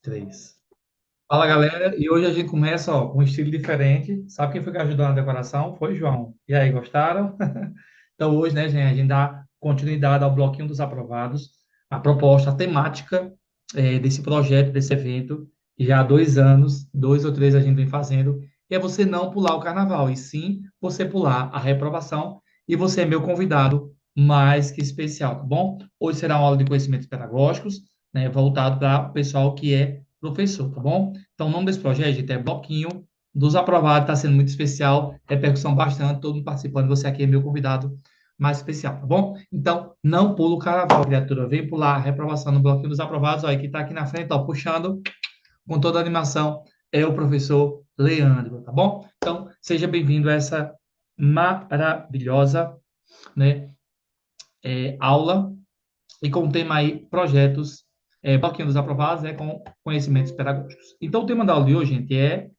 Três. Fala, galera. E hoje a gente começa, ó, com um estilo diferente. Sabe quem foi que ajudou na decoração? Foi João. E aí, gostaram? Então, hoje, né, gente, a gente dá continuidade ao bloquinho dos aprovados, a proposta, a temática desse projeto, desse evento, que já há 2 anos, 2 ou 3 a gente vem fazendo, e é você não pular o carnaval, e sim você pular a reprovação, e você é meu convidado mais que especial, tá bom? Hoje será uma aula de conhecimentos pedagógicos, né, voltado para o pessoal que é professor, tá bom? Então, o nome desse projeto, gente, é Bloquinho dos Aprovados, está sendo muito especial, repercussão bastante, todo mundo participando, você aqui é meu convidado mais especial, tá bom? Então, não pula o carnaval, criatura, vem pular a reprovação no Bloquinho dos Aprovados, ó, que está aqui na frente, ó, puxando com toda a animação, é o professor Leandro, tá bom? Então, seja bem-vindo a essa maravilhosa, né, aula e com o tema aí, projetos, bloquinho dos aprovados, com conhecimentos pedagógicos. Então, o tema da aula de hoje, gente, é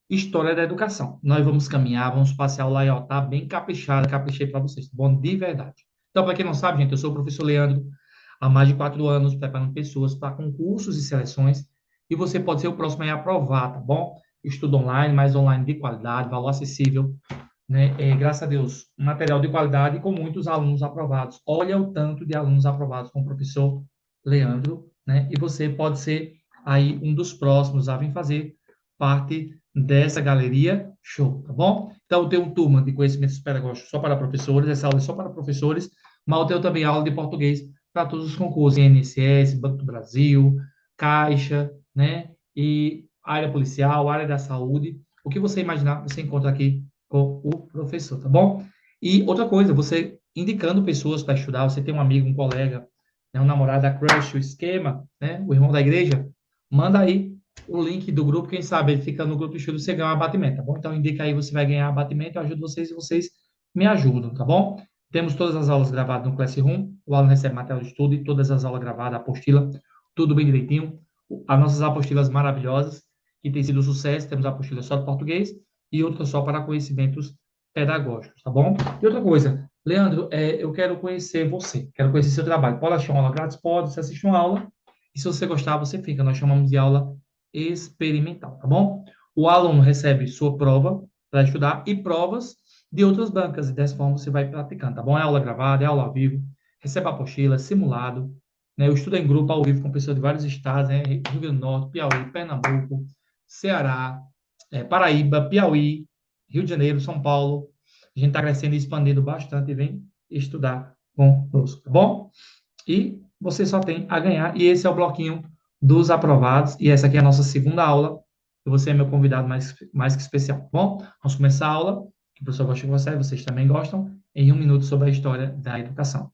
História da Educação. Nós vamos caminhar, vamos passear lá e ó, tá bem caprichado, caprichei para vocês, tá bom? De verdade. Então, para quem não sabe, gente, eu sou o professor Leandro, há mais de 4 anos, preparando pessoas para concursos e seleções, e você pode ser o próximo a aprovar, tá bom? Estudo online, mais online de qualidade, valor acessível, né? Graças a Deus, material de qualidade e com muitos alunos aprovados. Olha o tanto de alunos aprovados com o professor Leandro, né? E você pode ser aí um dos próximos a vir fazer parte dessa galeria show, tá bom? Então, eu tenho uma turma de conhecimentos pedagógicos só para professores, essa aula é só para professores, mas eu tenho também aula de português para todos os concursos, INSS, Banco do Brasil, Caixa, né? E área policial, área da saúde, o que você imaginar, você encontra aqui com o professor, tá bom? E outra coisa, você indicando pessoas para estudar, você tem um amigo, um colega, né, um namorado, a crush, o esquema, né, o irmão da igreja, manda aí o link do grupo, quem sabe ele fica no grupo de estudo, você ganha um abatimento, tá bom? Então indica aí, você vai ganhar abatimento, eu ajudo vocês e vocês me ajudam, tá bom? Temos todas as aulas gravadas no Classroom, o aluno recebe material de estudo e todas as aulas gravadas, apostila, tudo bem direitinho. As nossas apostilas maravilhosas, que tem sido um sucesso, temos a apostila só de português e outra só para conhecimentos pedagógicos, tá bom? E outra coisa, Leandro, eu quero conhecer você, quero conhecer seu trabalho. Pode assistir uma aula grátis? Pode, você assiste uma aula, e se você gostar, você fica. Nós chamamos de aula experimental, tá bom? O aluno recebe sua prova para estudar e provas de outras bancas, e dessa forma você vai praticando, tá bom? É aula gravada, é aula ao vivo, recebe a apostila, simulado, né? Eu estudo em grupo ao vivo com pessoas de vários estados, né? Rio Grande do Norte, Piauí, Pernambuco, Ceará, Paraíba, Piauí, Rio de Janeiro, São Paulo. A gente está crescendo e expandindo bastante e vem estudar conosco, tá bom? E você só tem a ganhar. E esse é o bloquinho dos aprovados. E essa aqui é a nossa segunda aula. E você é meu convidado mais que especial, tá bom? Vamos começar a aula, que o professor gosta de você, vocês também gostam, em 1 minuto sobre a história da educação.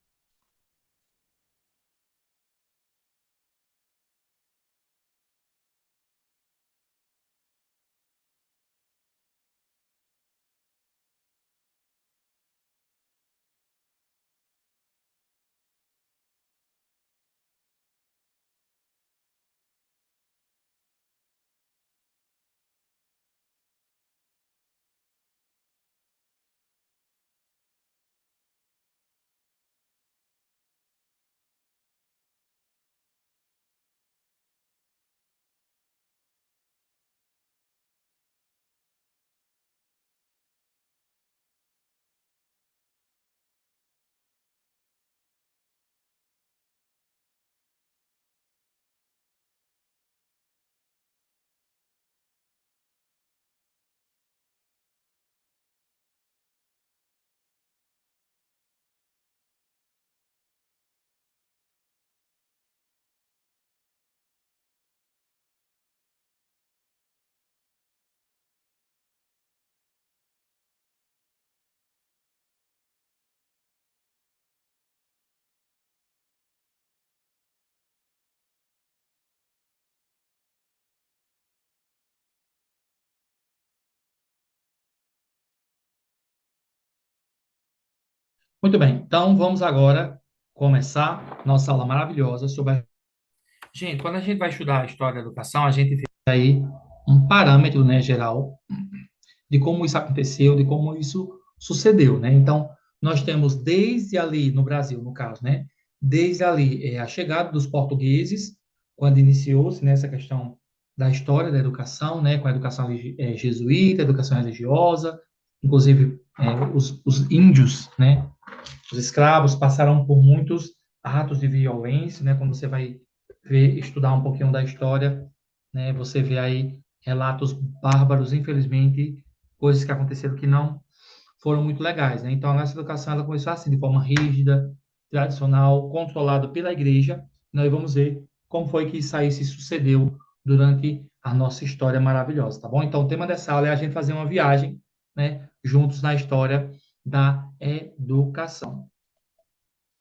Muito bem, então vamos agora começar nossa aula maravilhosa sobre a... Gente, quando a gente vai estudar a história da educação, a gente vê aí um parâmetro, né, geral de como isso aconteceu, de como isso sucedeu, né? Então, nós temos desde ali no Brasil, no caso, né? Desde ali a chegada dos portugueses, quando iniciou-se nessa questão da história da educação, né, com a educação jesuíta, educação religiosa, inclusive os índios, né, os escravos passaram por muitos atos de violência, né, quando você vai ver, estudar um pouquinho da história, né, você vê aí relatos bárbaros, infelizmente, coisas que aconteceram que não foram muito legais, né? Então, a nossa educação ela começou assim, de forma rígida, tradicional, controlada pela igreja. Nós vamos ver como foi que isso aí se sucedeu durante a nossa história maravilhosa, tá bom? Então, o tema dessa aula é a gente fazer uma viagem, né, juntos na história da educação.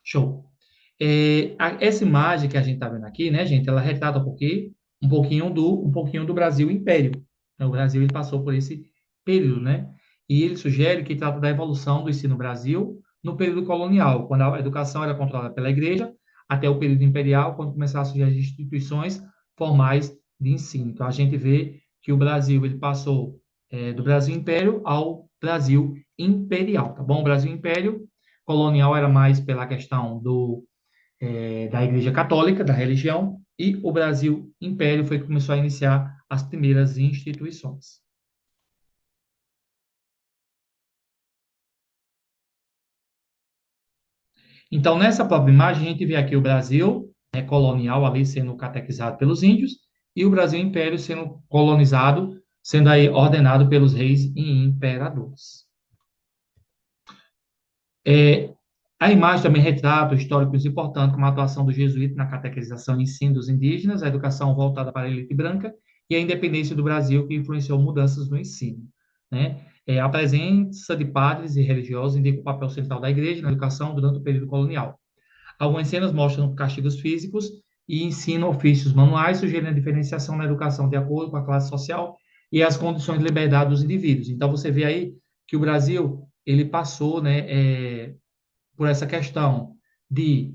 Show. Essa imagem que a gente está vendo aqui, né, gente, ela retrata um pouquinho do Brasil Império. Né? O Brasil ele passou por esse período, né? E ele sugere que trata da evolução do ensino no Brasil no período colonial, quando a educação era controlada pela igreja, até o período imperial, quando começaram a surgir as instituições formais de ensino. Então, a gente vê que o Brasil ele passou do Brasil Império ao Brasil Imperial, tá bom? O Brasil Império colonial era mais pela questão da Igreja Católica, da religião, e o Brasil Império foi que começou a iniciar as primeiras instituições. Então, nessa própria imagem, a gente vê aqui o Brasil colonial ali sendo catequizado pelos índios e o Brasil Império sendo colonizado, sendo aí ordenado pelos reis e imperadores. É, a imagem também retrata históricos importantes, como a atuação do jesuíta na catequização e ensino dos indígenas, a educação voltada para a elite branca e a independência do Brasil, que influenciou mudanças no ensino. Né? A presença de padres e religiosos indica o papel central da igreja na educação durante o período colonial. Algumas cenas mostram castigos físicos e ensinam ofícios manuais, sugerindo a diferenciação na educação de acordo com a classe social e as condições de liberdade dos indivíduos. Então, você vê aí que o Brasil ele passou, né, por essa questão de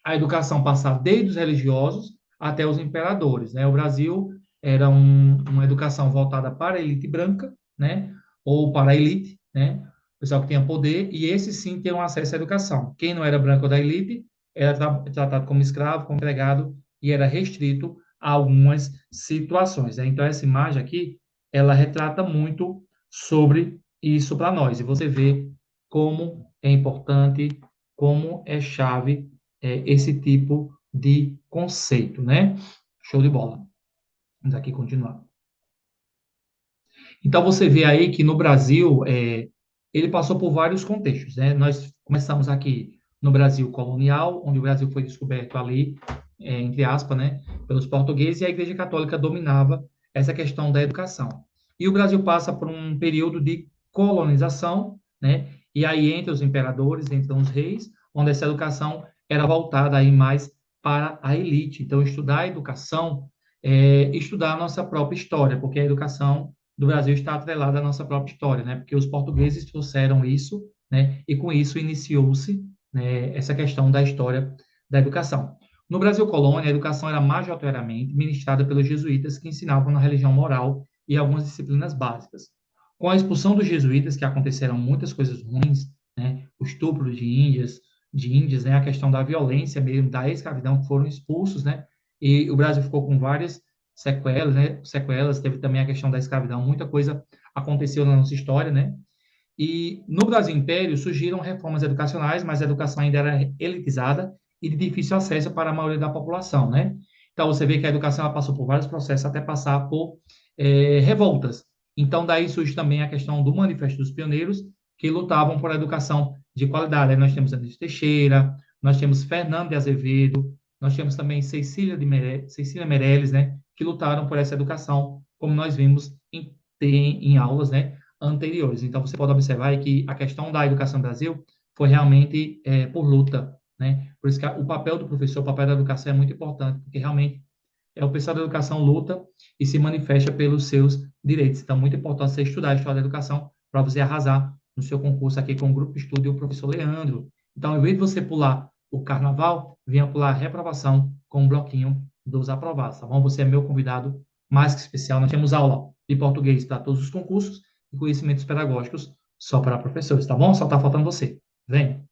a educação passar desde os religiosos até os imperadores, né? O Brasil era uma educação voltada para a elite branca, né? Ou para a elite, né? O pessoal que tinha poder, e esse sim tinham acesso à educação. Quem não era branco ou da elite era tratado como escravo, como empregado, e era restrito a algumas situações, né? Então, essa imagem aqui, ela retrata muito sobre isso para nós. E você vê como é importante, como é chave esse tipo de conceito, né? Show de bola. Vamos aqui continuar. Então, você vê aí que no Brasil, ele passou por vários contextos, né? Nós começamos aqui no Brasil colonial, onde o Brasil foi descoberto ali, entre aspas, né, pelos portugueses, e a Igreja Católica dominava essa questão da educação. E o Brasil passa por um período de colonização, né? E aí entre os imperadores, entre os reis, onde essa educação era voltada aí mais para a elite. Então, estudar a educação estudar a nossa própria história, porque a educação do Brasil está atrelada à nossa própria história, né? Porque os portugueses trouxeram isso, né? E com isso iniciou-se, né, essa questão da história da educação. No Brasil colônia, a educação era majoritariamente ministrada pelos jesuítas que ensinavam na religião moral e algumas disciplinas básicas. Com a expulsão dos jesuítas, que aconteceram muitas coisas ruins, né? O estupro de índias, né? A questão da violência mesmo, da escravidão, foram expulsos, né? E o Brasil ficou com várias sequelas, né? Sequelas, teve também a questão da escravidão, muita coisa aconteceu na nossa história, né? E no Brasil Império surgiram reformas educacionais, mas a educação ainda era elitizada e de difícil acesso para a maioria da população, né? Então você vê que a educação ela passou por vários processos até passar por revoltas. Então daí surge também a questão do Manifesto dos Pioneiros, que lutavam por a educação de qualidade. Aí nós temos Anísio Teixeira, nós temos Fernando de Azevedo, nós temos também Cecília Meirelles, né? Que lutaram por essa educação, como nós vimos em aulas, né? Anteriores. Então, você pode observar que a questão da educação no Brasil foi realmente por luta, né? Por isso que o papel do professor, o papel da educação é muito importante, porque realmente o pessoal da educação luta e se manifesta pelos seus direitos. Então, muito importante você estudar a história da educação para você arrasar no seu concurso aqui com o grupo de estudo e o professor Leandro. Então, ao invés de você pular o carnaval, venha pular a reprovação com o bloquinho dos aprovados, tá bom? Você é meu convidado mais que especial. Nós temos aula de português para todos os concursos e conhecimentos pedagógicos só para professores, tá bom? Só está faltando você. Vem.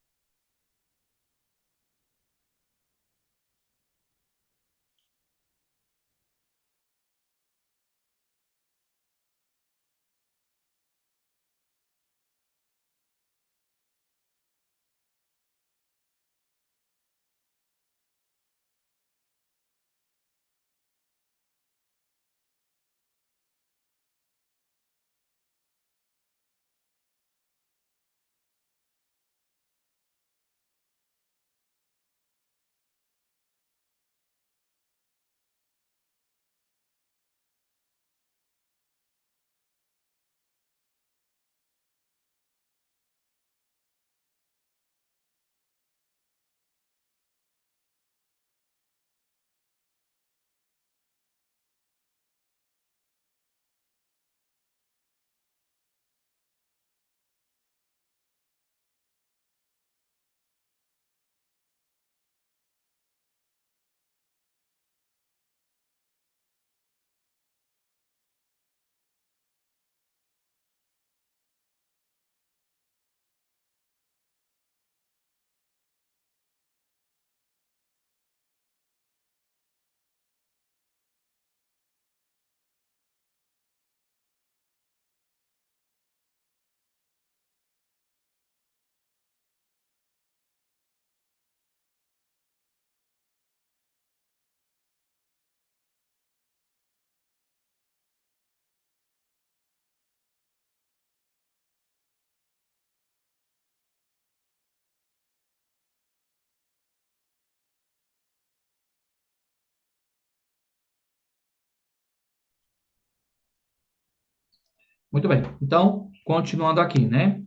Muito bem. Então, continuando aqui, né?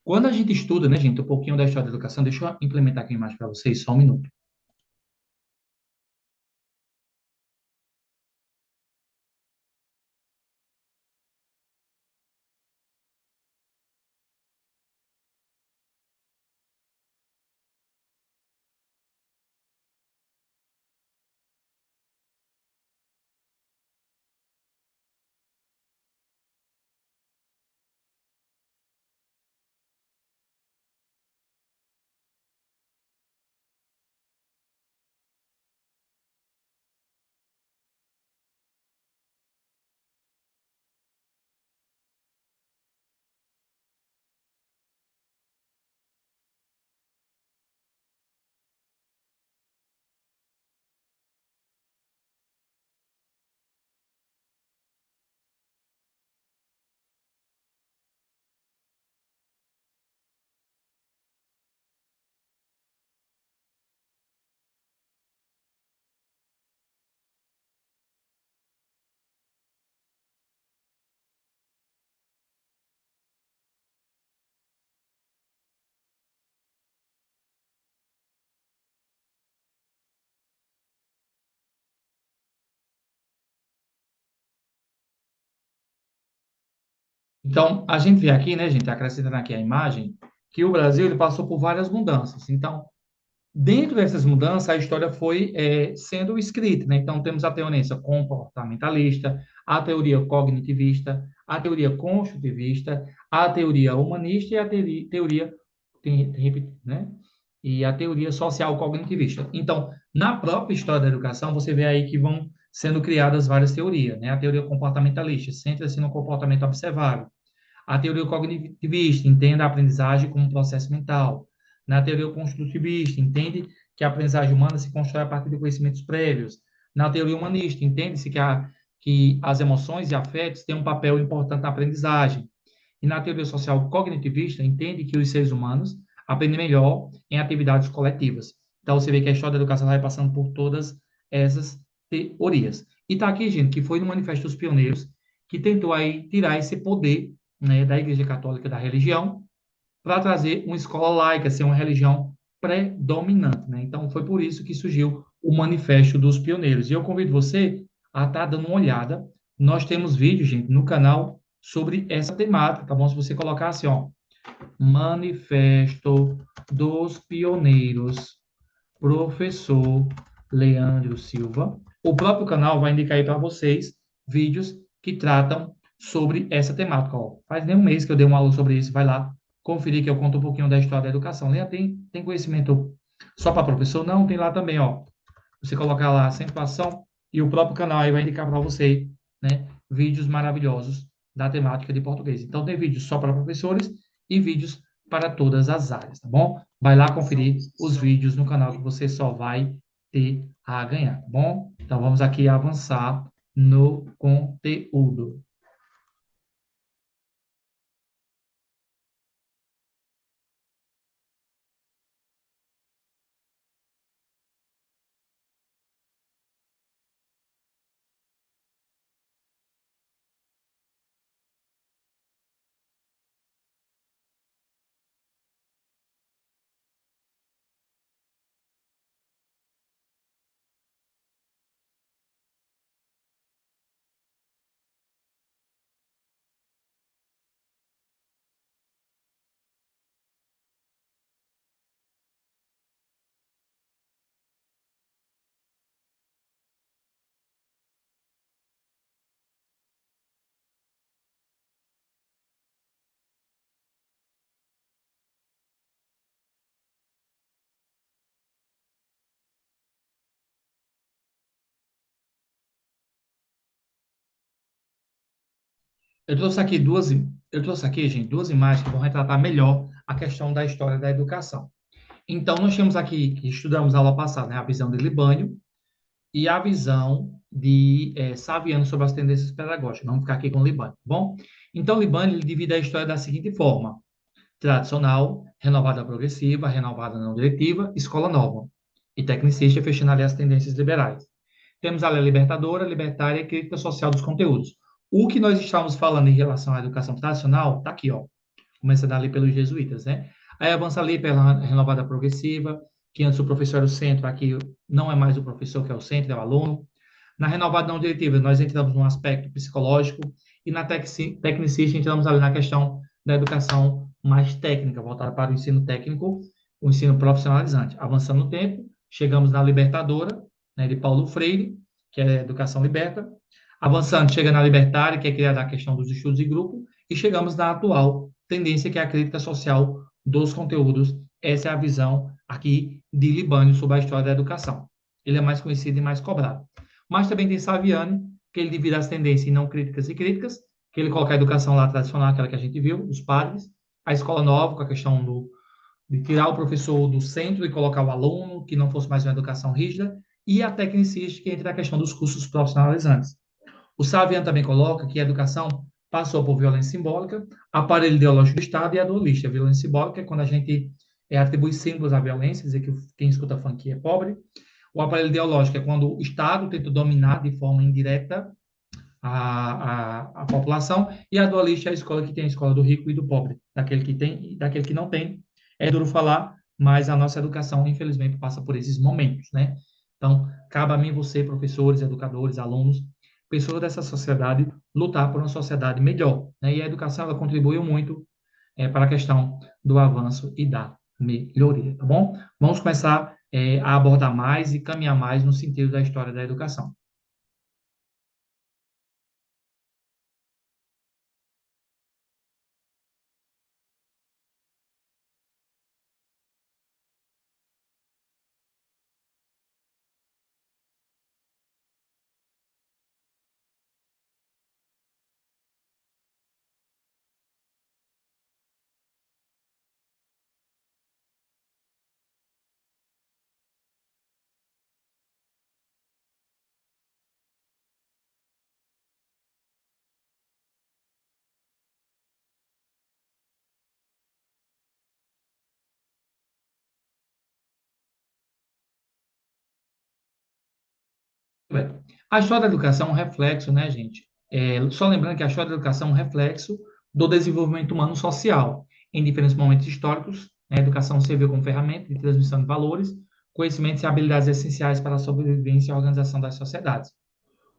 Quando a gente estuda, né, gente, um pouquinho da história da educação, deixa eu implementar aqui a imagem para vocês, só um minuto. Então, a gente vê aqui, né, gente, acrescentando aqui a imagem, que o Brasil ele passou por várias mudanças. Então, dentro dessas mudanças, a história foi sendo escrita, né? Então, temos a teoria comportamentalista, a teoria cognitivista, a teoria construtivista, a teoria humanista e a teoria né? E a teoria social cognitivista. Então, na própria história da educação, você vê aí que vão sendo criadas várias teorias, né? A teoria comportamentalista centra-se no comportamento observável. A teoria cognitivista entende a aprendizagem como um processo mental. Na teoria construtivista, entende que a aprendizagem humana se constrói a partir de conhecimentos prévios. Na teoria humanista, entende-se que as emoções e afetos têm um papel importante na aprendizagem. E na teoria social cognitivista, entende que os seres humanos aprendem melhor em atividades coletivas. Então, você vê que a história da educação vai passando por todas essas teorias. E está aqui, gente, que foi no Manifesto dos Pioneiros que tentou aí tirar esse poder, né, da Igreja Católica, da religião, para trazer uma escola laica, ser uma religião predominante, né? Então, foi por isso que surgiu o Manifesto dos Pioneiros. E eu convido você a estar dando uma olhada. Nós temos vídeos, gente, no canal sobre essa temática, tá bom? Se você colocar assim, ó, Manifesto dos Pioneiros, professor Leandro Silva. O próprio canal vai indicar aí para vocês vídeos que tratam sobre essa temática. Ó, faz nem um mês que eu dei uma aula sobre isso, vai lá conferir que eu conto um pouquinho da história da educação. Leia, tem conhecimento só para professor? Não, tem lá também, ó. Você colocar lá acentuação e o próprio canal aí vai indicar para você, né, vídeos maravilhosos da temática de português. Então tem vídeos só para professores e vídeos para todas as áreas, tá bom? Vai lá conferir os vídeos no canal que você só vai ter a ganhar, tá bom? Então vamos aqui avançar no conteúdo. Eu trouxe aqui eu trouxe aqui, gente, duas imagens que vão retratar melhor a questão da história da educação. Então, nós temos aqui, que estudamos na aula passada, né, a visão de Libânio e a visão de Saviano sobre as tendências pedagógicas. Vamos ficar aqui com Libânio, tá bom? Então, Libânio ele divide a história da seguinte forma: tradicional, renovada progressiva, renovada não diretiva, escola nova. E tecnicista, fechando ali as tendências liberais. Temos a lei libertadora, libertária e crítica social dos conteúdos. O que nós estávamos falando em relação à educação tradicional, está aqui, ó, começando ali pelos jesuítas, né? Aí avança ali pela renovada progressiva, que antes o professor era o centro, aqui não é mais o professor que é o centro, é o aluno. Na renovada não diretiva, nós entramos no aspecto psicológico, e na tecnicista entramos ali na questão da educação mais técnica, voltada para o ensino técnico, o ensino profissionalizante. Avançando no tempo, chegamos na libertadora, né, de Paulo Freire, que é a educação liberta. Avançando, chega na libertária, que é criada a questão dos estudos de grupo, e chegamos na atual tendência, que é a crítica social dos conteúdos. Essa é a visão aqui de Libânio sobre a história da educação. Ele é mais conhecido e mais cobrado. Mas também tem Saviani, que ele divide as tendências em não críticas e críticas, que ele coloca a educação lá tradicional, aquela que a gente viu, os padres, a escola nova, com a questão de tirar o professor do centro e colocar o aluno, que não fosse mais uma educação rígida, e a tecnicista, que entra na questão dos cursos profissionalizantes. O Saviano também coloca que a educação passou por violência simbólica, aparelho ideológico do Estado e a dualista. A violência simbólica é quando a gente atribui símbolos à violência, dizer que quem escuta funk é pobre. O aparelho ideológico é quando o Estado tenta dominar de forma indireta a população, e a dualista é a escola que tem a escola do rico e do pobre, daquele que tem e daquele que não tem. É duro falar, mas a nossa educação, infelizmente, passa por esses momentos, né? Então, cabe a mim, você, professores, educadores, alunos, pessoas dessa sociedade, lutar por uma sociedade melhor, né? E a educação, ela contribui muito para a questão do avanço e da melhoria, tá bom? Vamos começar a abordar mais e caminhar mais no sentido da história da educação. Bem, a história da educação é um reflexo, né, gente? Só lembrando que a história da educação é um reflexo do desenvolvimento humano social em diferentes momentos históricos. Né? A educação serviu como ferramenta de transmissão de valores, conhecimentos e habilidades essenciais para a sobrevivência e a organização das sociedades.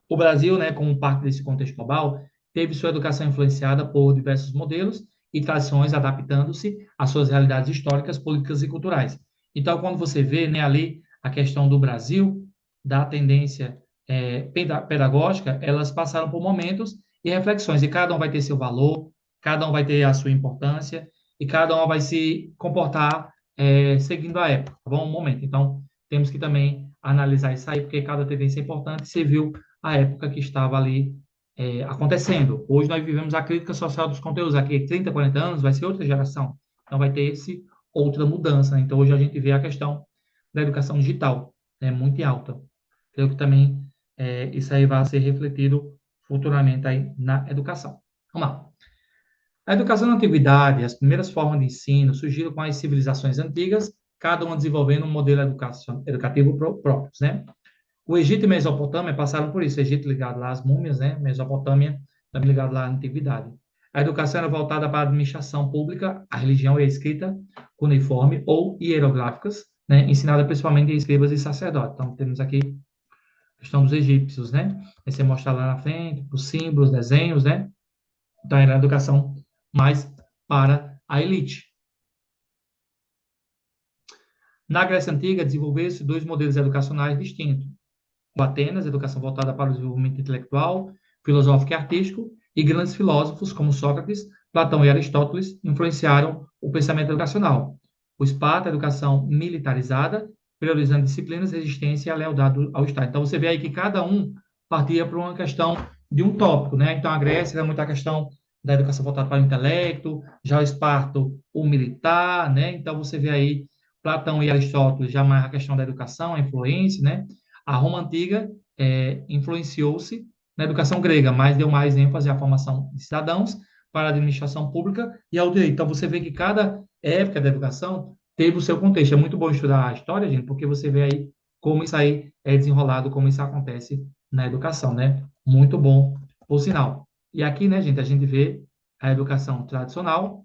O Brasil, né, como parte desse contexto global, teve sua educação influenciada por diversos modelos e tradições, adaptando-se às suas realidades históricas, políticas e culturais. Então, quando você vê, né, ali a questão do Brasil, da tendência pedagógica, elas passaram por momentos e reflexões, e cada um vai ter seu valor, cada um vai ter a sua importância, e cada um vai se comportar seguindo a época, tá bom? Um momento. Então, temos que também analisar isso aí, porque cada tendência é importante. Você viu a época que estava ali acontecendo. Hoje nós vivemos a crítica social dos conteúdos. Aqui 30, 40 anos vai ser outra geração. Então vai ter esse outra mudança. Né? Então hoje a gente vê a questão da educação digital, né, muito alta. Creio que também isso aí vai ser refletido futuramente aí na educação. Vamos lá. A educação na antiguidade, as primeiras formas de ensino surgiram com as civilizações antigas, cada uma desenvolvendo um modelo educativo próprio, né? O Egito e Mesopotâmia passaram por isso. O Egito ligado lá às múmias, né? Mesopotâmia também ligado lá à antiguidade. A educação era voltada para a administração pública, a religião e a escrita cuneiforme ou hierográficas, né? Ensinada principalmente em escribas e sacerdotes. Então, temos aqui a questão dos egípcios, né? Aí você mostra lá na frente, os símbolos, desenhos, né? Então, era a educação mais para a elite. Na Grécia Antiga, desenvolveram-se dois modelos educacionais distintos. O Atenas, educação voltada para o desenvolvimento intelectual, filosófico e artístico, e grandes filósofos como Sócrates, Platão e Aristóteles influenciaram o pensamento educacional. O Esparta, educação militarizada, priorizando disciplinas, resistência e a lealdade ao Estado. Então, você vê aí que cada um partia para uma questão de um tópico, né? Então, a Grécia era muito a questão da educação voltada para o intelecto, já o Esparto, o militar, né? Então, você vê aí Platão e Aristóteles já mais a questão da educação, a influência, né? A Roma antiga influenciou-se na educação grega, mas deu mais ênfase à formação de cidadãos para a administração pública e ao direito. Então, você vê que cada época da educação teve o seu contexto. É muito bom estudar a história, gente, porque você vê aí como isso aí é desenrolado, como isso acontece na educação, né? Muito bom, por sinal. E aqui, né, gente, a gente vê a educação tradicional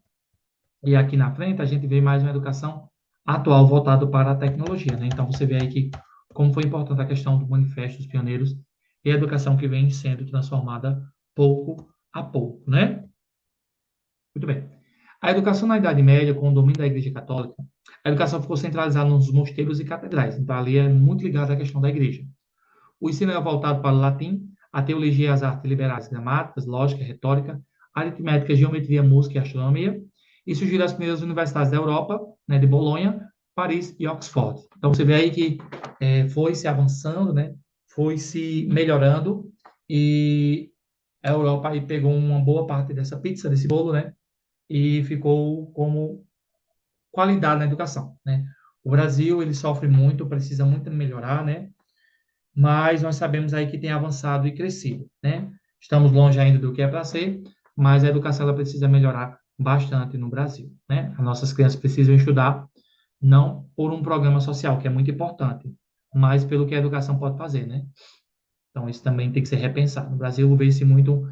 e aqui na frente a gente vê mais uma educação atual voltada para a tecnologia, né? Então você vê aí que como foi importante a questão do Manifesto dos Pioneiros e a educação que vem sendo transformada pouco a pouco, né? Muito bem. A educação na Idade Média, com o domínio da Igreja Católica, a educação ficou centralizada nos mosteiros e catedrais. Então ali é muito ligado à questão da igreja. O ensino era voltado para o latim, a teologia e as artes liberais, gramáticas, lógica, retórica, aritmética, geometria, música e astronomia. E surgiram as primeiras universidades da Europa, né, de Bolonha, Paris e Oxford. Então você vê aí que foi se avançando, né, foi se melhorando e a Europa aí pegou uma boa parte dessa pizza, desse bolo, né, e ficou como qualidade na educação, né. O Brasil, ele sofre muito, precisa muito melhorar, né, mas nós sabemos aí que tem avançado e crescido, né? Estamos longe ainda do que é para ser, mas a educação ela precisa melhorar bastante no Brasil, né? As nossas crianças precisam estudar não por um programa social, que é muito importante, mas pelo que a educação pode fazer, né? Então isso também tem que ser repensado. No Brasil vê-se muito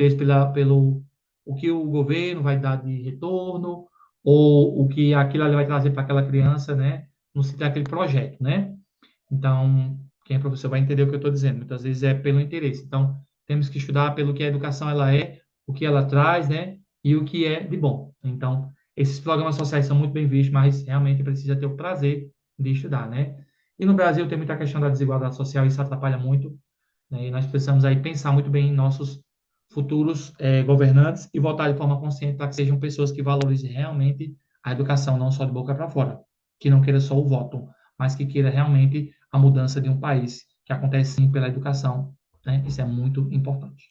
isso pelo o que o governo vai dar de retorno ou o que aquilo ali vai trazer para aquela criança, né? Não se tem aquele projeto, né? Então, quem é professor vai entender o que eu estou dizendo. Muitas vezes é pelo interesse. Então, temos que estudar pelo que a educação ela é, o que ela traz, né? E o que é de bom. Então, esses programas sociais são muito bem vistos, mas realmente precisa ter o prazer de estudar, né? E no Brasil tem muita questão da desigualdade social, isso atrapalha muito, né? E nós precisamos aí pensar muito bem em nossos futuros governantes e votar de forma consciente para que sejam pessoas que valorizem realmente a educação, não só de boca para fora, que não queira só o voto, mas que queira realmente a mudança de um país, que acontece sim pela educação, né? Isso é muito importante.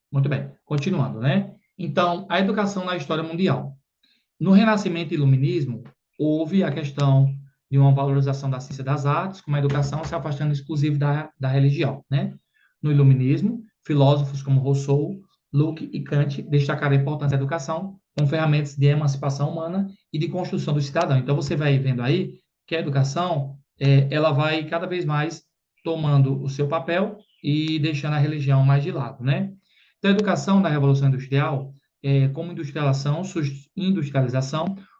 Muito bem, continuando, né? Então, a educação na história mundial. No Renascimento e Iluminismo, houve a questão de uma valorização da ciência e das artes, com a educação se afastando exclusivo da religião, né? No Iluminismo, filósofos como Rousseau, Locke e Kant destacaram a importância da educação como ferramentas de emancipação humana e de construção do cidadão. Então, você vai vendo aí que a educação, ela vai cada vez mais tomando o seu papel e deixando a religião mais de lado, né? Então, a educação da Revolução Industrial como industrialização,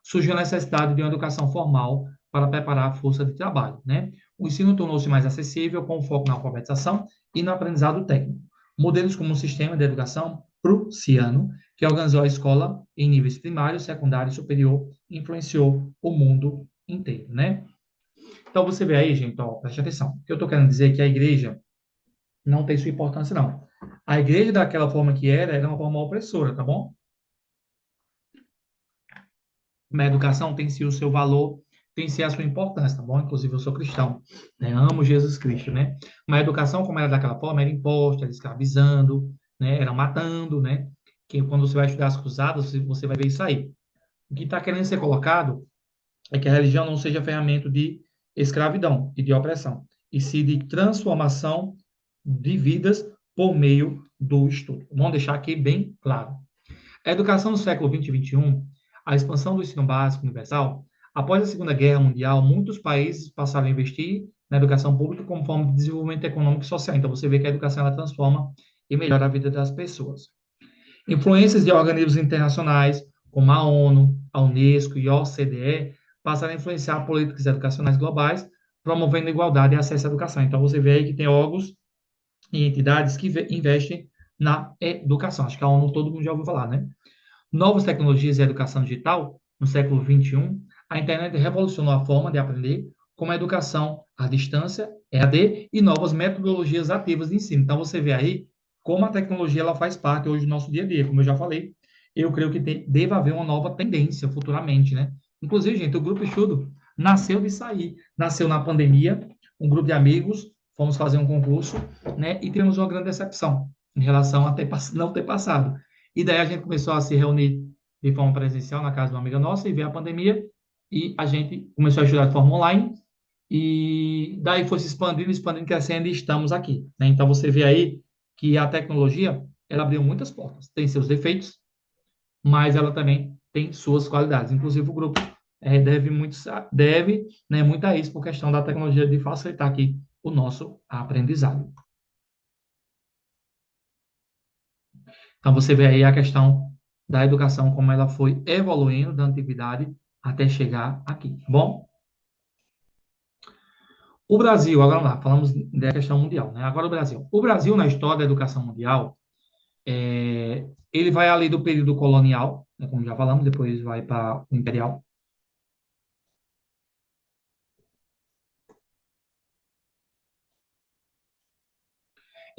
surgiu a necessidade de uma educação formal para preparar a força de trabalho, né? O ensino tornou-se mais acessível, com foco na alfabetização e no aprendizado técnico. Modelos como o sistema de educação prussiano, que organizou a escola em níveis primário, secundário e superior, influenciou o mundo inteiro, né? Então, você vê aí, gente, ó, preste atenção. O que eu estou querendo dizer é que a igreja não tem sua importância, não. A igreja, daquela forma que era uma forma opressora, tá bom? A educação tem sim o seu valor, tem sim a sua importância, tá bom? Inclusive, eu sou cristão, né? Amo Jesus Cristo, né? Mas a educação, como era daquela forma, era imposta, era escravizando, né? Era matando, né? Que quando você vai estudar as cruzadas, você vai ver isso aí. O que está querendo ser colocado é que a religião não seja ferramenta de escravidão e de opressão, e sim de transformação de vidas por meio do estudo. Vamos deixar aqui bem claro. A educação no século XX e XXI, a expansão do ensino básico universal, após a Segunda Guerra Mundial, muitos países passaram a investir na educação pública como forma de desenvolvimento econômico e social. Então, você vê que a educação ela transforma e melhora a vida das pessoas. Influências de organismos internacionais, como a ONU, a Unesco e a OCDE, passaram a influenciar políticas educacionais globais, promovendo igualdade e acesso à educação. Então, você vê aí que tem órgãos e entidades que investem na educação. Acho que a ONU todo mundo já ouviu falar, né? Novas tecnologias e educação digital, no século XXI, a internet revolucionou a forma de aprender, como a educação à distância, EAD, e novas metodologias ativas de ensino. Então, você vê aí como a tecnologia ela faz parte hoje do nosso dia a dia. Como eu já falei, eu creio que deva haver uma nova tendência futuramente, né? Inclusive, gente, o Grupo Estudo nasceu de sair, nasceu na pandemia, um grupo de amigos, fomos fazer um concurso, né? E tivemos uma grande decepção em relação a não ter passado. E daí a gente começou a se reunir de forma presencial na casa de uma amiga nossa e veio a pandemia e a gente começou a estudar de forma online e daí foi se expandindo, expandindo, crescendo e estamos aqui, né? Então você vê aí que a tecnologia, ela abriu muitas portas. Tem seus defeitos, mas ela também tem suas qualidades. Inclusive o grupo deve, né, muito a isso por questão da tecnologia de facilitar aqui o nosso aprendizado. Então, você vê aí a questão da educação, como ela foi evoluindo da antiguidade até chegar aqui, tá bom? O Brasil, agora lá, falamos da questão mundial, né? Agora o Brasil. O Brasil, na história da educação mundial, ele vai ali do período colonial, né, como já falamos, depois vai para o imperial.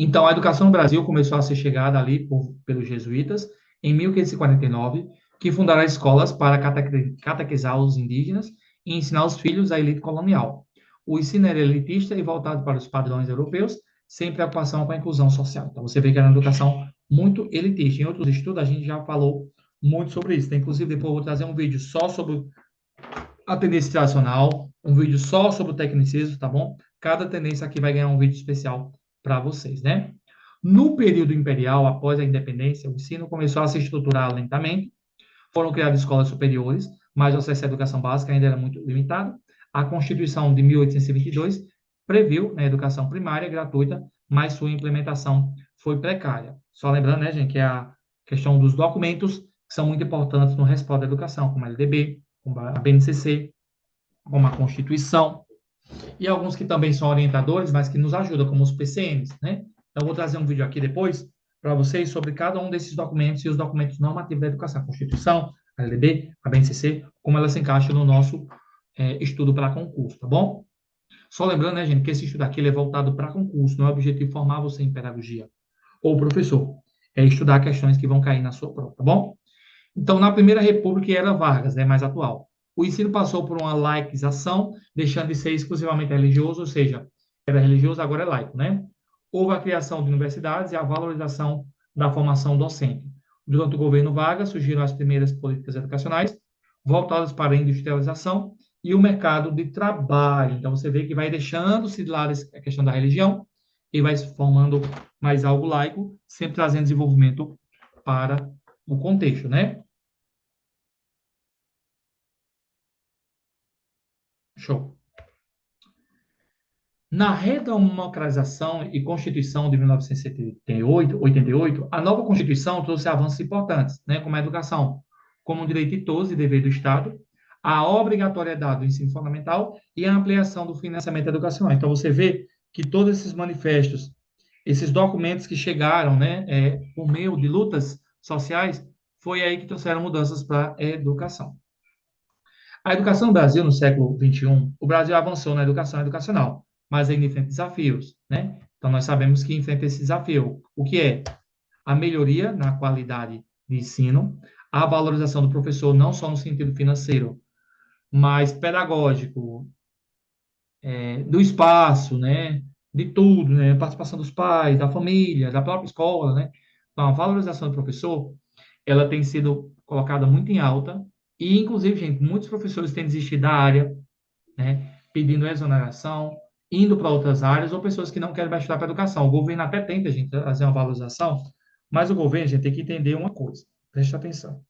Então, a educação no Brasil começou a ser chegada ali pelos jesuítas em 1549, que fundaram escolas para catequizar os indígenas e ensinar os filhos da elite colonial. O ensino era elitista e voltado para os padrões europeus, sem preocupação com a inclusão social. Então, você vê que era uma educação muito elitista. Em outros estudos, a gente já falou muito sobre isso. Inclusive, depois eu vou trazer um vídeo só sobre a tendência tradicional, um vídeo só sobre o tecnicismo, tá bom? Cada tendência aqui vai ganhar um vídeo especial para vocês, né? No período imperial, após a independência, o ensino começou a se estruturar lentamente, foram criadas escolas superiores, mas o acesso à educação básica ainda era muito limitado. A Constituição de 1822 previu, né, a educação primária gratuita, mas sua implementação foi precária. Só lembrando, né, gente, que é a questão dos documentos que são muito importantes no respaldo da educação, como a LDB, como a BNCC, como a Constituição, e alguns que também são orientadores, mas que nos ajudam, como os PCNs, né? Então, eu vou trazer um vídeo aqui depois para vocês sobre cada um desses documentos e os documentos normativos da educação, a Constituição, a LDB, a BNCC, como ela se encaixa no nosso estudo para concurso, tá bom? Só lembrando, né, gente, que esse estudo aqui ele é voltado para concurso, não é objetivo formar você em pedagogia ou professor. É estudar questões que vão cair na sua prova, tá bom? Então, na Primeira República era Vargas, é mais atual. O ensino passou por uma laicização, deixando de ser exclusivamente religioso, ou seja, era religioso, agora é laico, né? Houve a criação de universidades e a valorização da formação docente. Durante o governo Vargas, surgiram as primeiras políticas educacionais voltadas para a industrialização e o mercado de trabalho. Então, você vê que vai deixando-se de lado a questão da religião e vai se formando mais algo laico, sempre trazendo desenvolvimento para o contexto, né? Show. Na redemocratização e Constituição de 1988, a nova Constituição trouxe avanços importantes, né, como a educação, como um direito de todos e dever do Estado, a obrigatoriedade do ensino fundamental e a ampliação do financiamento educacional. Então, você vê que todos esses manifestos, esses documentos que chegaram, né, por meio de lutas sociais, foi aí que trouxeram mudanças para a educação. A educação no Brasil, no século XXI, o Brasil avançou na educação educacional, mas ainda enfrenta desafios, né? Então, nós sabemos que enfrenta esse desafio. O que é? A melhoria na qualidade de ensino, a valorização do professor, não só no sentido financeiro, mas pedagógico, do espaço, né? De tudo, né? Participação dos pais, da família, da própria escola, né? Então, a valorização do professor, ela tem sido colocada muito em alta e, inclusive, gente, muitos professores têm desistido da área, né? Pedindo exoneração, indo para outras áreas, ou pessoas que não querem mais estudar para educação. O governo até tenta, gente, fazer uma valorização, mas o governo, gente, tem que entender uma coisa. Preste atenção.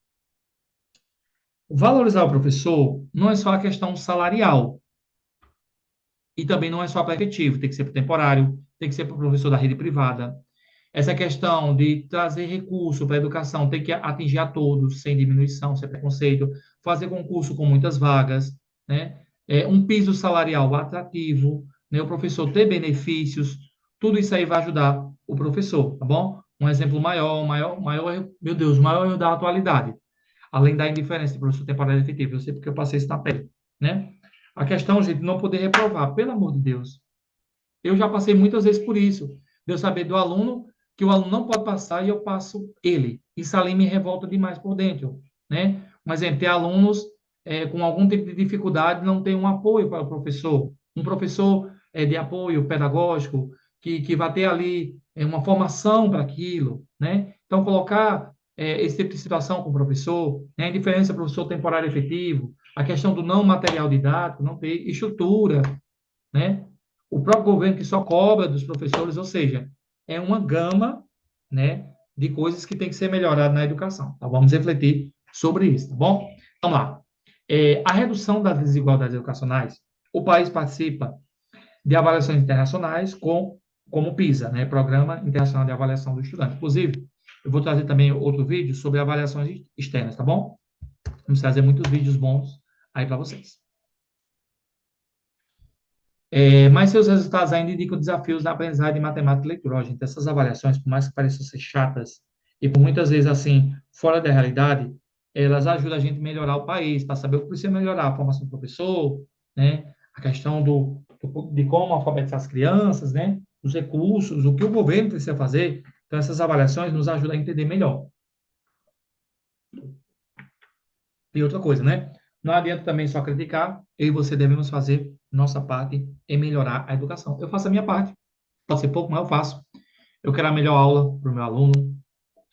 Valorizar o professor não é só a questão salarial, e também não é só para efetivo, tem que ser para temporário, tem que ser para o professor da rede privada. Essa questão de trazer recurso para a educação tem que atingir a todos, sem diminuição, sem preconceito, fazer concurso com muitas vagas, né? Um piso salarial atrativo, né? O professor ter benefícios, tudo isso aí vai ajudar o professor, tá bom? Um exemplo maior, meu Deus, o maior erro da atualidade, além da indiferença de professor temporário efetivo, eu sei porque eu passei isso na pele, né? A questão, gente, de não poder reprovar, pelo amor de Deus. Eu já passei muitas vezes por isso. De eu saber do aluno que o aluno não pode passar e eu passo ele. Isso ali me revolta demais por dentro, né? Um exemplo, ter alunos com algum tipo de dificuldade não tem um apoio para o professor. Um professor de apoio pedagógico que vai ter ali uma formação para aquilo, né? Então, colocar esse tipo de situação com o professor, né? A diferença professor temporário efetivo, a questão do não material didático, não ter estrutura, né? O próprio governo que só cobra dos professores, ou seja, é uma gama, né, de coisas que tem que ser melhorada na educação. Tá? Vamos refletir sobre isso, tá bom? Vamos lá. A redução das desigualdades educacionais, o país participa de avaliações internacionais como o PISA, né, Programa Internacional de Avaliação do Estudante. Inclusive, eu vou trazer também outro vídeo sobre avaliações externas, tá bom? Vamos trazer muitos vídeos bons aí para vocês. Mas seus resultados ainda indicam desafios na aprendizagem de matemática e leitura. Ó, gente, essas avaliações, por mais que pareçam ser chatas e por muitas vezes assim, fora da realidade, elas ajudam a gente a melhorar o país, para saber o que precisa melhorar, a formação do professor, né? A questão de como alfabetizar as crianças, né? Os recursos, o que o governo precisa fazer. Então, essas avaliações nos ajudam a entender melhor. E outra coisa, né? Não adianta também só criticar, eu e você devemos fazer nossa parte em melhorar a educação. Eu faço a minha parte, pode ser pouco, mas eu faço. Eu quero a melhor aula para o meu aluno,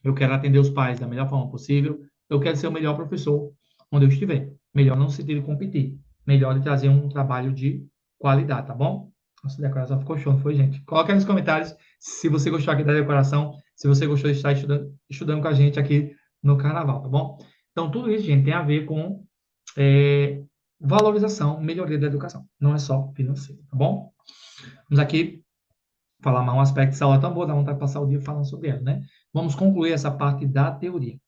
eu quero atender os pais da melhor forma possível, eu quero ser o melhor professor onde eu estiver. Melhor não se de competir, melhor de trazer um trabalho de qualidade, tá bom? Nossa decoração ficou show, não foi, gente? Coloca aí nos comentários se você gostou aqui da decoração, se você gostou de estar estudando com a gente aqui no carnaval, tá bom? Então, tudo isso, gente, tem a ver com é, valorização, melhoria da educação. Não é só financeiro, tá bom? Vamos aqui falar mais um aspecto dessa aula tão boa, dá vontade de passar o dia falando sobre ela, né? Vamos concluir essa parte da teoria.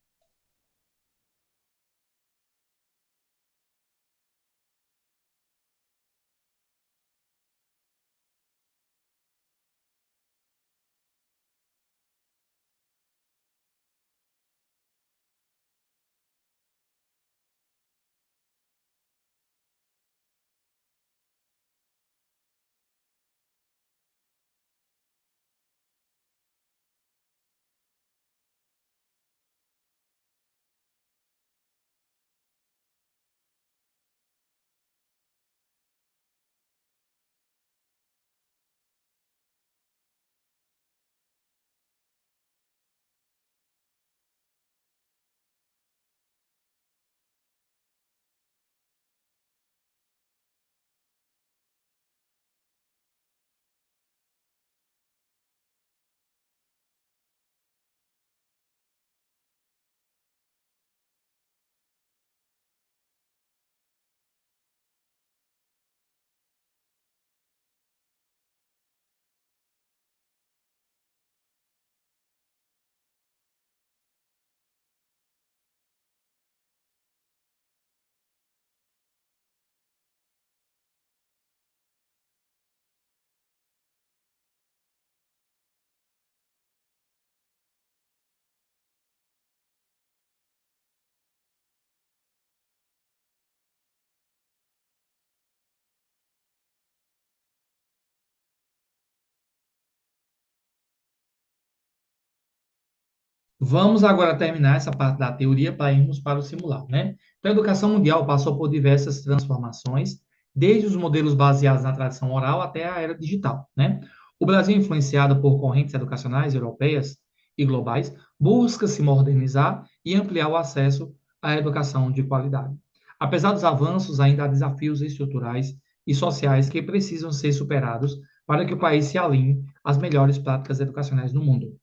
Vamos agora terminar essa parte da teoria para irmos para o simulado, né? Então, a educação mundial passou por diversas transformações, desde os modelos baseados na tradição oral até a era digital, né? O Brasil, influenciado por correntes educacionais europeias e globais, busca se modernizar e ampliar o acesso à educação de qualidade. Apesar dos avanços, ainda há desafios estruturais e sociais que precisam ser superados para que o país se alinhe às melhores práticas educacionais do mundo.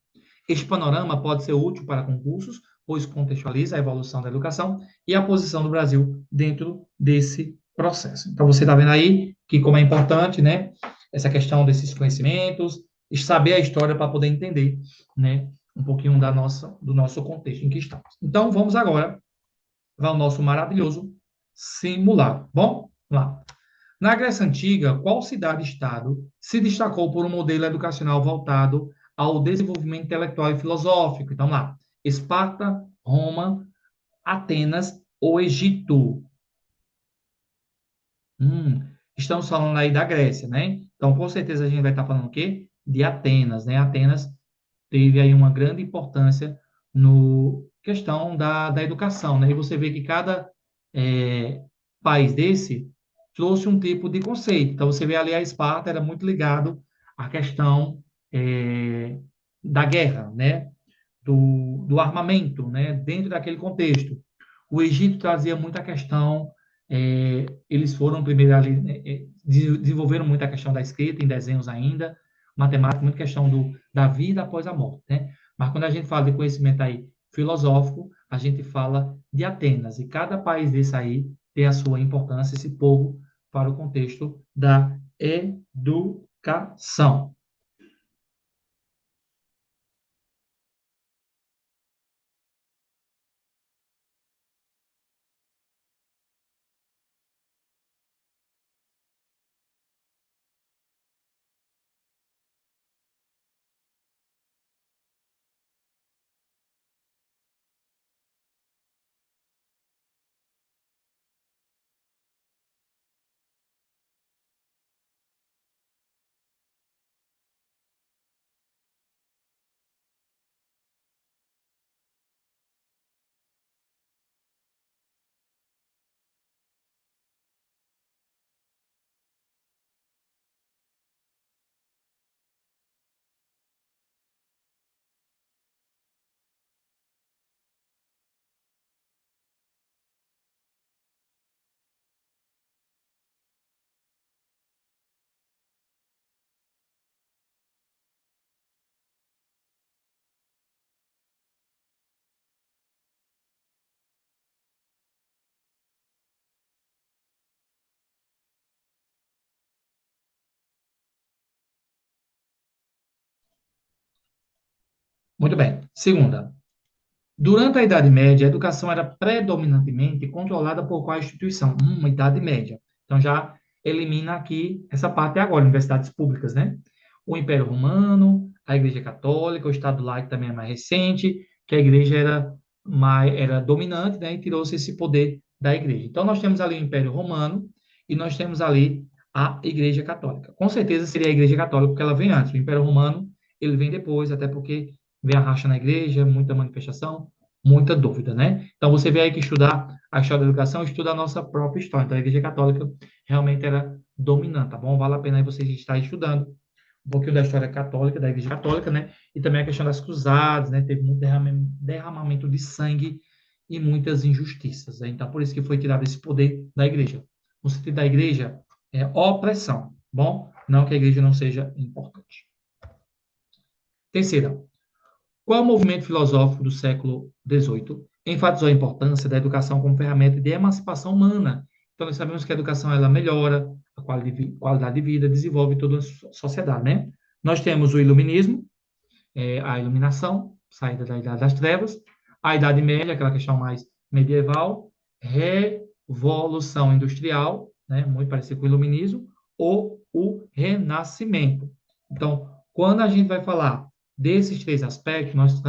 Este panorama pode ser útil para concursos, pois contextualiza a evolução da educação e a posição do Brasil dentro desse processo. Então, você está vendo aí que como é importante, né, essa questão desses conhecimentos, saber a história para poder entender, né, um pouquinho do nosso contexto em que estamos. Então, vamos agora para o nosso maravilhoso simulado. Bom, vamos lá. Na Grécia Antiga, qual cidade-estado se destacou por um modelo educacional voltado ao desenvolvimento intelectual e filosófico? Então, lá, Esparta, Roma, Atenas ou Egito? Hum, estamos falando aí da Grécia, né? Então, com certeza a gente vai estar falando o quê? De Atenas, né? Atenas teve aí uma grande importância no questão da educação, né? E você vê que cada é, país desse trouxe um tipo de conceito. Então, você vê ali a Esparta era muito ligado à questão da guerra, né? Do armamento, né? Dentro daquele contexto. O Egito trazia muita questão, eles foram primeiro ali, desenvolveram muito a questão da escrita em desenhos ainda, matemática, muita questão da vida após a morte, né? Mas quando a gente fala de conhecimento aí filosófico, a gente fala de Atenas, e cada país desse aí tem a sua importância, esse povo, para o contexto da educação. Muito bem. Segunda, durante a Idade Média, a educação era predominantemente controlada por qual instituição? Idade Média. Então, já elimina aqui essa parte agora, universidades públicas, né? O Império Romano, a Igreja Católica, o Estado laico também é mais recente, que a Igreja era dominante, né? E tirou-se esse poder da Igreja. Então, nós temos ali o Império Romano e nós temos ali a Igreja Católica. Com certeza seria a Igreja Católica, porque ela vem antes. O Império Romano, ele vem depois, até porque vem a racha na igreja, muita manifestação, muita dúvida, né? Então, você vê aí que estudar a história da educação estuda a nossa própria história. Então, a Igreja Católica realmente era dominante, tá bom? Vale a pena aí você estar estudando um pouquinho da história católica, da Igreja Católica, né? E também a questão das cruzadas, né? Teve muito derramamento de sangue e muitas injustiças, né? Então, por isso que foi tirado esse poder da Igreja. No sentido da Igreja, é opressão, bom? Não que a Igreja não seja importante. Terceira, qual o movimento filosófico do século XVIII enfatizou a importância da educação como ferramenta de emancipação humana? Então, nós sabemos que a educação ela melhora a qualidade de vida, desenvolve toda a sociedade, né? Nós temos o iluminismo, a iluminação, saída da Idade das Trevas, a Idade Média, aquela questão mais medieval, Revolução Industrial, né? Muito parecido com o iluminismo, ou o Renascimento. Então, quando a gente vai falar desses três aspectos,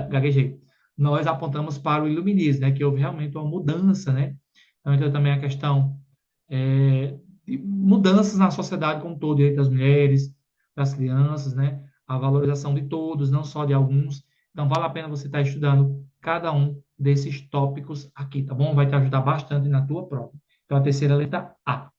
gaguejei, nós apontamos para o iluminismo, né, que houve realmente uma mudança, né? Então, também a questão de mudanças na sociedade como um todo, direito das mulheres, das crianças, né? A valorização de todos, não só de alguns, Então, vale a pena você estar estudando cada um desses tópicos aqui, tá bom? Vai te ajudar bastante na tua prova. Então, a terceira letra A.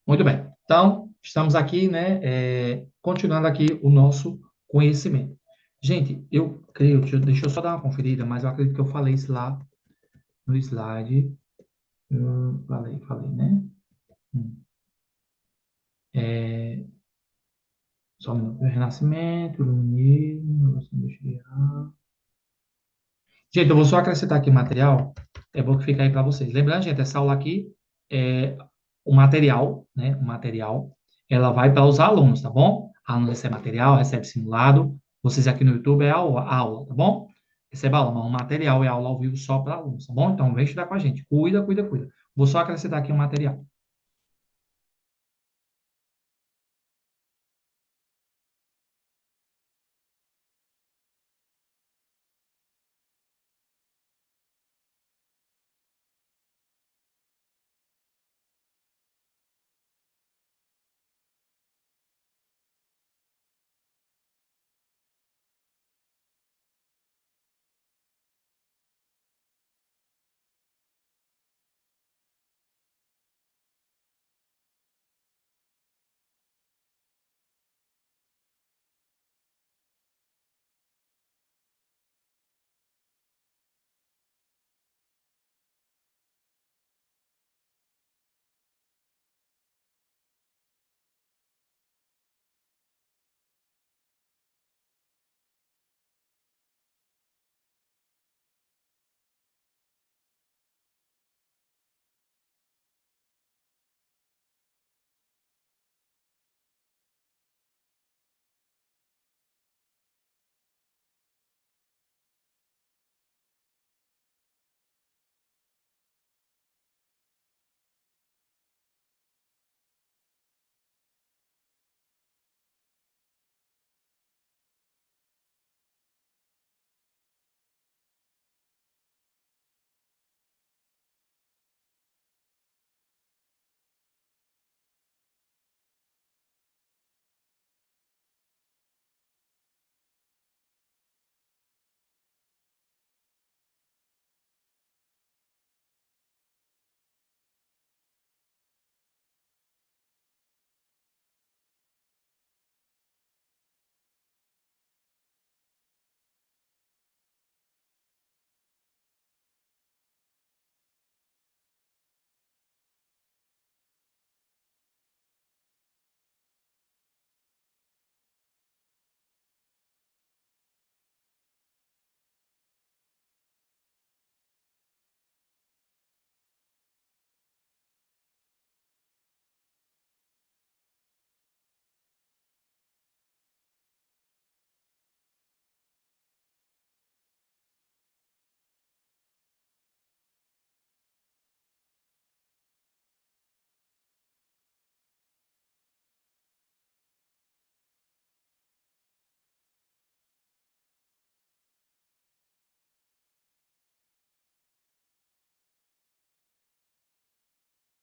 Muito bem. Então, estamos aqui, né, continuando aqui o nosso conhecimento. Gente, eu creio, deixa eu só dar uma conferida, mas eu acredito que eu falei isso lá no slide. Falei, né? Hum. É, só um minuto. Renascimento, iluminismo, Revolução Industrial. Gente, eu vou só acrescentar aqui o material, é bom que fica aí para vocês. Lembrando, gente, essa aula aqui é o material, né? O material, ela vai para os alunos, tá bom? Aluno recebe material, recebe simulado. Vocês aqui no YouTube é aula, tá bom? Recebe aula, mas o material é aula ao vivo só para alunos, tá bom? Então, vem estudar com a gente. Cuida, cuida, cuida. Vou só acrescentar aqui o material.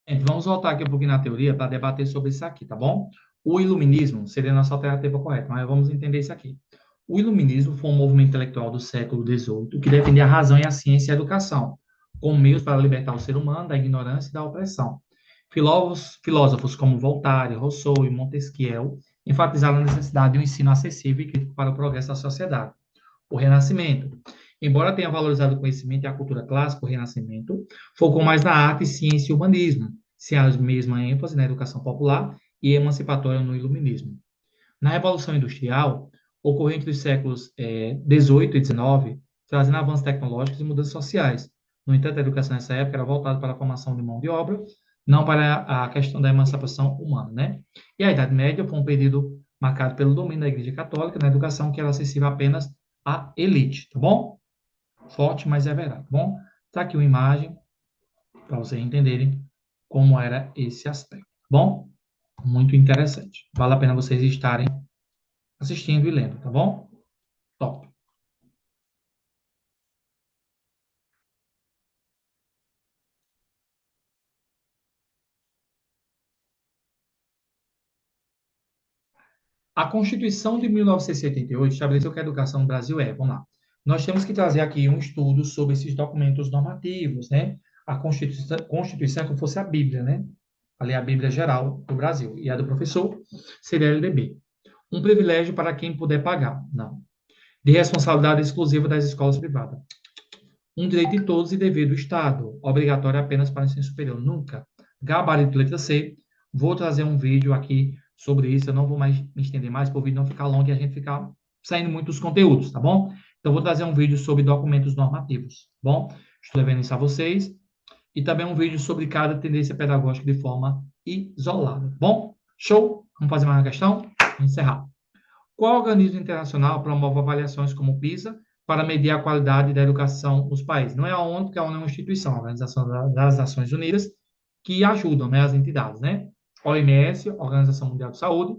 Gente, vamos voltar aqui um pouquinho na teoria para debater sobre isso aqui, tá bom? O iluminismo seria a nossa alternativa correta, mas vamos entender isso aqui. O iluminismo foi um movimento intelectual do século XVIII que defendia a razão e a ciência e a educação, como meios para libertar o ser humano da ignorância e da opressão. Filósofos como Voltaire, Rousseau e Montesquieu enfatizaram a necessidade de um ensino acessível e crítico para o progresso da sociedade. O Renascimento. Embora tenha valorizado o conhecimento e a cultura clássica, o Renascimento focou mais na arte, ciência e humanismo, sem a mesma ênfase na educação popular e emancipatória no iluminismo. Na Revolução Industrial, ocorreu entre os séculos XVIII e XIX, trazendo avanços tecnológicos e mudanças sociais. No entanto, a educação nessa época era voltada para a formação de mão de obra, não para a questão da emancipação humana, né? E a Idade Média foi um período marcado pelo domínio da Igreja Católica na educação que era acessível apenas à elite, tá bom? Forte, mas é verdade, tá bom? Tá aqui uma imagem para vocês entenderem como era esse aspecto, tá bom? Muito interessante. Vale a pena vocês estarem assistindo e lendo, tá bom? Top. A Constituição de 1988 estabeleceu que a educação no Brasil é, vamos lá, nós temos que trazer aqui um estudo sobre esses documentos normativos, né? A Constituição é como se fosse a Bíblia, né? Ali é a Bíblia geral do Brasil. E a do professor seria a LDB. Um privilégio para quem puder pagar. Não. De responsabilidade exclusiva das escolas privadas. Um direito de todos e dever do Estado, obrigatório apenas para o ensino superior. Nunca. Gabarito letra C. Vou trazer um vídeo aqui sobre isso. Eu não vou mais me estender mais, para o vídeo não ficar longo e a gente ficar saindo muitos conteúdos, tá bom? Então, vou trazer um vídeo sobre documentos normativos, tá bom? Estou levando isso a vocês. E também um vídeo sobre cada tendência pedagógica de forma isolada, tá bom? Show? Vamos fazer mais uma questão? Encerrar. Qual organismo internacional promove avaliações como o PISA para medir a qualidade da educação nos países? Não é a ONU, porque a ONU é uma instituição, a Organização das Nações Unidas, que ajudam, né, as entidades, né? OMS, Organização Mundial de Saúde,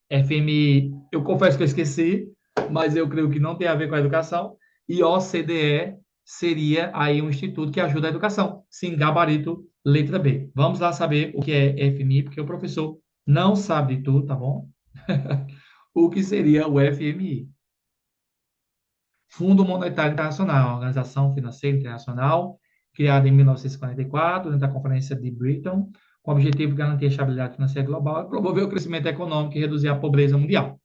FMI, eu confesso que eu esqueci, mas eu creio que não tem a ver com a educação, e OCDE seria aí um instituto que ajuda a educação. Sim, gabarito, letra B. Vamos lá saber o que é FMI, porque o professor não sabe de tudo, tá bom? O que seria o FMI? Fundo Monetário Internacional, Organização Financeira Internacional, criada em 1944, dentro da Conferência de Bretton, com o objetivo de garantir a estabilidade financeira global e promover o crescimento econômico e reduzir a pobreza mundial.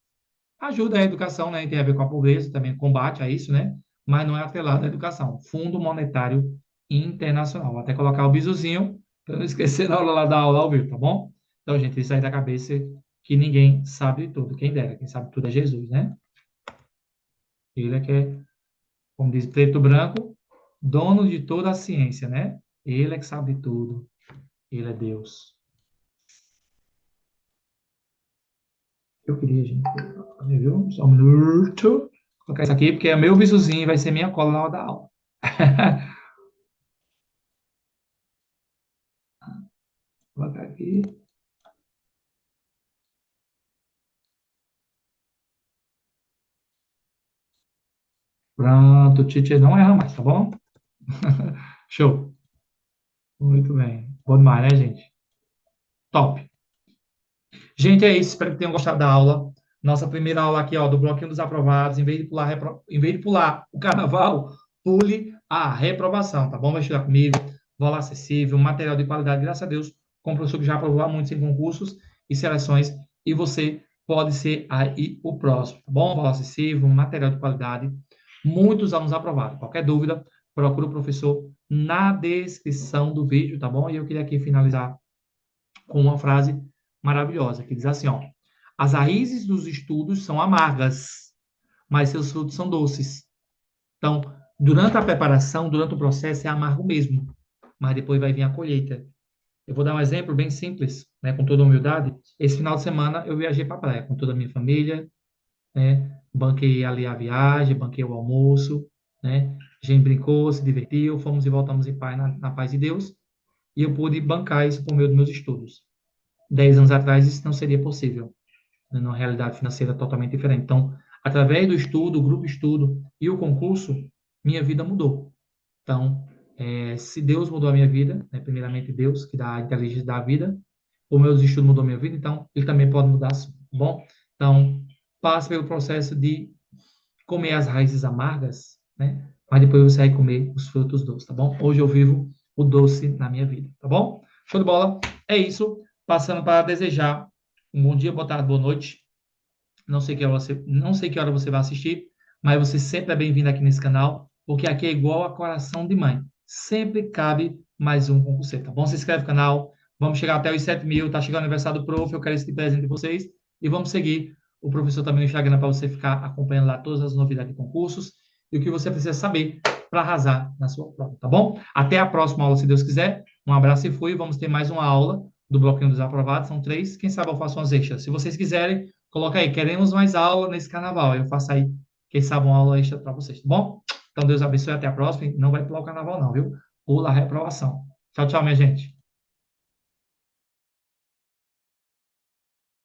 Ajuda a educação, né, tem a ver com a pobreza, também combate a isso, né, mas não é atrelado à educação. Fundo Monetário Internacional. Vou até colocar o bizuzinho, para não esquecer na hora lá da aula ao vivo, tá bom? Então, gente, isso aí da cabeça que ninguém sabe tudo. Quem dera, quem sabe tudo é Jesus, né? Ele é que é, como diz Preto Branco, dono de toda a ciência, né? Ele é que sabe tudo. Ele é Deus. Eu queria, gente. Viu? Só um minuto. Vou colocar isso aqui, porque é meu vizuzinho, vai ser minha cola na hora da aula. Vou colocar aqui. Pronto, o Tite não erra mais, tá bom? Show. Muito bem. Bom demais, né, gente? Top. Gente, é isso. Espero que tenham gostado da aula. Nossa primeira aula aqui, ó, do bloquinho dos aprovados. Em vez de pular o carnaval, pule a reprovação, tá bom? Vai estudar comigo. Vola acessível, material de qualidade, graças a Deus, com o professor que já aprovou há muitos em concursos e seleções. E você pode ser aí o próximo, tá bom? Vola acessível, material de qualidade. Muitos alunos aprovados. Qualquer dúvida, procura o professor na descrição do vídeo, tá bom? E eu queria aqui finalizar com uma frase maravilhosa, que diz assim, ó: as raízes dos estudos são amargas, mas seus frutos são doces. Então, durante a preparação, durante o processo, é amargo mesmo, mas depois vai vir a colheita. Eu vou dar um exemplo bem simples, né, com toda humildade. Esse final de semana eu viajei para a praia com toda a minha família, né? Banquei ali a viagem, banquei o almoço, né? A gente brincou, se divertiu, fomos e voltamos em paz, na paz de Deus, e eu pude bancar isso por meio dos meus estudos. 10 anos atrás isso não seria possível, né, numa realidade financeira totalmente diferente. Então, através do estudo, o grupo de estudo e o concurso, minha vida mudou. Então, Se Deus mudou a minha vida, né, primeiramente Deus, que dá a inteligência da vida, o meus estudos mudou a minha vida, então ele também pode mudar a sua, tá bom? Então, passe pelo processo de comer as raízes amargas, né? Mas depois você vai comer os frutos doces, tá bom? Hoje eu vivo o doce na minha vida, tá bom? Show de bola? É isso. Passando para desejar um bom dia, boa tarde, boa noite. Não sei que hora você vai assistir, mas você sempre é bem-vindo aqui nesse canal, porque aqui é igual a coração de mãe. Sempre cabe mais um com você, tá bom? Se inscreve no canal, vamos chegar até os 7 mil, tá chegando o aniversário do prof, eu quero esse presente de vocês, e vamos seguir o professor também no Instagram para você ficar acompanhando lá todas as novidades de concursos e o que você precisa saber para arrasar na sua prova, tá bom? Até a próxima aula, se Deus quiser. Um abraço e fui. Vamos ter mais uma aula do bloquinho dos aprovados, são 3. Quem sabe eu faço umas extras. Se vocês quiserem, coloca aí, queremos mais aula nesse carnaval. Eu faço aí, quem sabe, uma aula extra para vocês, tá bom? Então, Deus abençoe, até a próxima. Não vai pular o carnaval, não, viu? Pula a reprovação. Tchau, tchau, minha gente.